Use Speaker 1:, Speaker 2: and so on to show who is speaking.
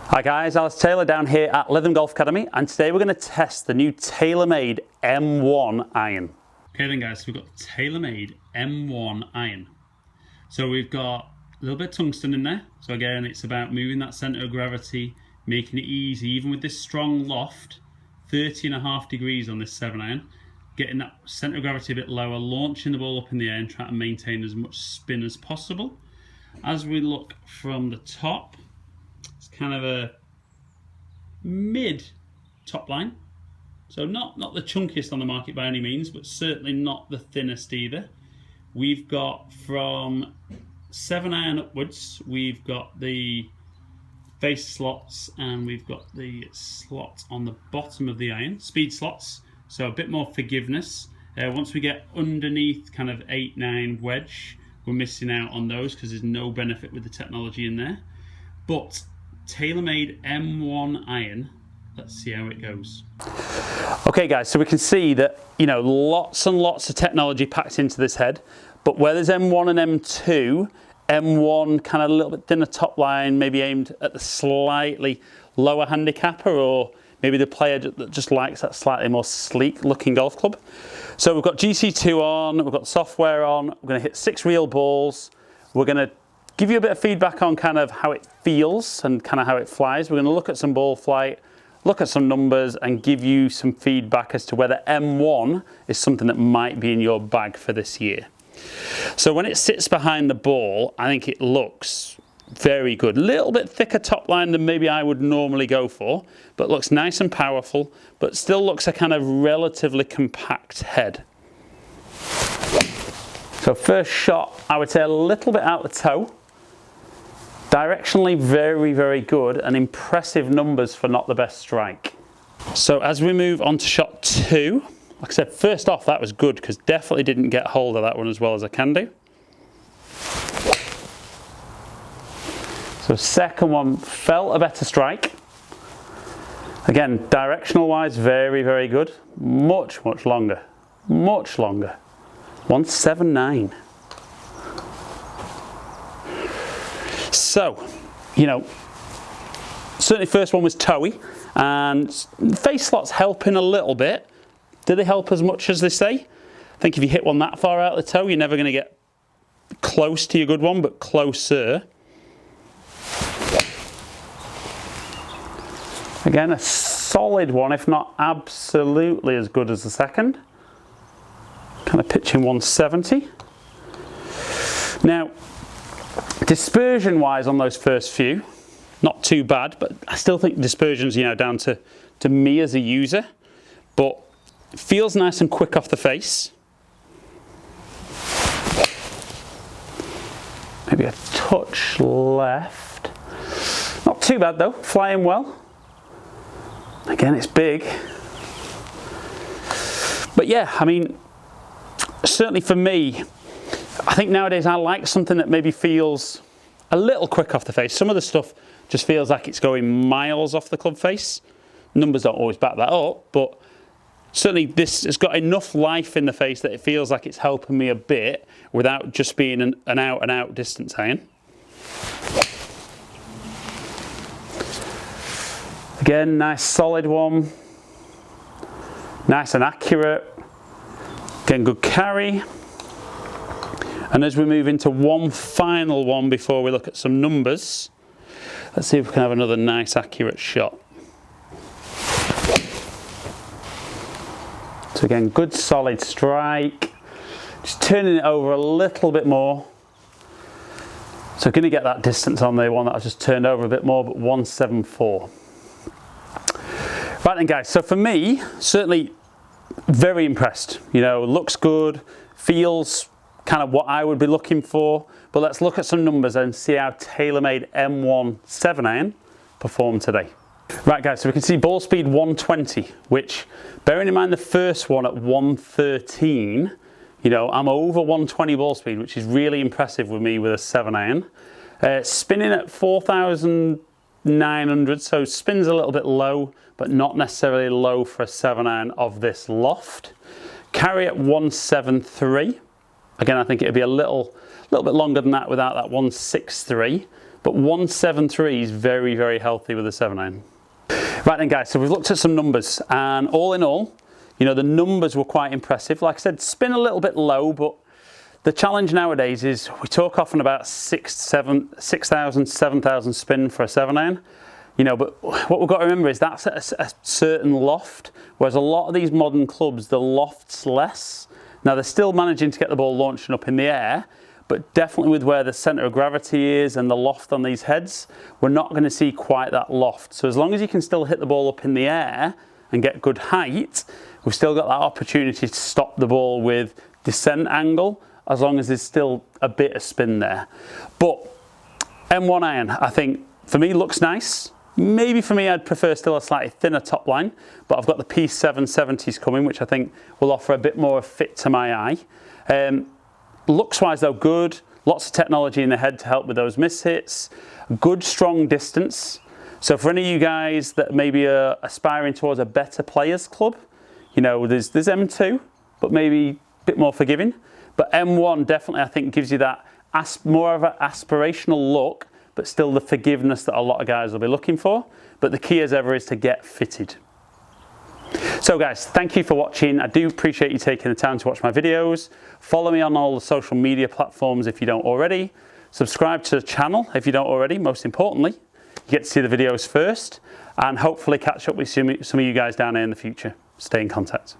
Speaker 1: Hi guys, Alex Taylor down here at Lytham Golf Academy, and today we're going to test the new Taylormade M1 iron.
Speaker 2: Okay then guys, so we've got the Taylormade M1 iron. So we've got a little bit of tungsten in there. So again, it's about moving that centre of gravity, making it easy, even with this strong loft, 30.5 degrees on this 7 iron, getting that centre of gravity a bit lower, launching the ball up in the air and trying to maintain as much spin as possible. As we look from the top, it's kind of a mid top line. So not the chunkiest on the market by any means, but certainly not the thinnest either. We've got from 7 iron upwards, we've got the face slots and we've got the slots on the bottom of the iron, speed slots, so a bit more forgiveness. Once we get underneath kind of 8-9 wedge, we're missing out on those because there's no benefit with the technology in there. But Taylormade M1 iron, let's see how it goes.
Speaker 1: Okay guys, so we can see that, you know, lots and lots of technology packed into this head, but where there's M1 and M2, M1 kind of a little bit thinner top line, maybe aimed at the slightly lower handicapper, or maybe the player that just likes that slightly more sleek looking golf club. So we've got GC2 on, we've got software on, we're going to hit 6 real balls, we're going to give you a bit of feedback on kind of how it feels and kind of how it flies. We're going to look at some ball flight, look at some numbers and give you some feedback as to whether M1 is something that might be in your bag for this year. So when it sits behind the ball, I think it looks very good. A little bit thicker top line than maybe I would normally go for, but looks nice and powerful, but still looks a kind of relatively compact head. So first shot, I would say a little bit out the toe. Directionally very, very good and impressive numbers for not the best strike. So as we move on to shot 2, like I said, first off that was good because definitely didn't get hold of that one as well as I can do. So second one felt a better strike. Again, directional wise, very, very good. Much longer, much longer. 179. So, you know, certainly first one was toey, and face slots helping a little bit. Do they help as much as they say? I think if you hit one that far out the toe, you're never going to get close to your good one, but closer. Again, a solid one, if not absolutely as good as the second. Kind of pitching 170. Now, dispersion wise on those first few, not too bad, but I still think dispersion's, you know, down to me as a user, but it feels nice and quick off the face. Maybe a touch left. Not too bad though, flying well. Again, it's big. But yeah, I mean, certainly for me, I think nowadays I like something that maybe feels a little quick off the face. Some of the stuff just feels like it's going miles off the club face. Numbers don't always back that up, but certainly this has got enough life in the face that it feels like it's helping me a bit without just being an out and out distance iron. Again, nice solid one. Nice and accurate. Again, good carry. And as we move into one final one before we look at some numbers, let's see if we can have another nice accurate shot. So again, good solid strike. Just turning it over a little bit more. So going to get that distance on the one that I just turned over a bit more, but 174. Right then guys, so for me, certainly very impressed. You know, looks good, feels kind of what I would be looking for, but let's look at some numbers and see how Taylormade M1 7 iron performed today. Right guys, so we can see ball speed 120, which, bearing in mind the first one at 113, you know, I'm over 120 ball speed, which is really impressive with me with a 7 iron. Spinning at 4,900, so spins a little bit low, but not necessarily low for a 7 iron of this loft. Carry at 173. Again, I think it'd be a little bit longer than that without that 163, but 173 is very, very healthy with a 7-iron. Right then guys, so we've looked at some numbers, and all in all, you know, the numbers were quite impressive. Like I said, spin a little bit low, but the challenge nowadays is we talk often about 6,000, 7,000 spin for a 7-iron. You know, but what we've got to remember is that's a certain loft, whereas a lot of these modern clubs, the loft's less. Now they're still managing to get the ball launching up in the air, but definitely with where the centre of gravity is and the loft on these heads, we're not going to see quite that loft. So as long as you can still hit the ball up in the air and get good height, we've still got that opportunity to stop the ball with descent angle, as long as there's still a bit of spin there. But M1 iron, I think, for me, looks nice. Maybe for me, I'd prefer still a slightly thinner top line, but I've got the P770s coming, which I think will offer a bit more fit to my eye. Looks wise though, good. Lots of technology in the head to help with those miss hits. Good strong distance. So for any of you guys that maybe are aspiring towards a better players club, you know, there's M2, but maybe a bit more forgiving. But M1 definitely, I think, gives you that more of an aspirational look, but still the forgiveness that a lot of guys will be looking for. But the key as ever is to get fitted. So guys, thank you for watching. I do appreciate you taking the time to watch my videos. Follow me on all the social media platforms if you don't already. Subscribe to the channel if you don't already. Most importantly, you get to see the videos first, and hopefully catch up with some of you guys down there in the future. Stay in contact.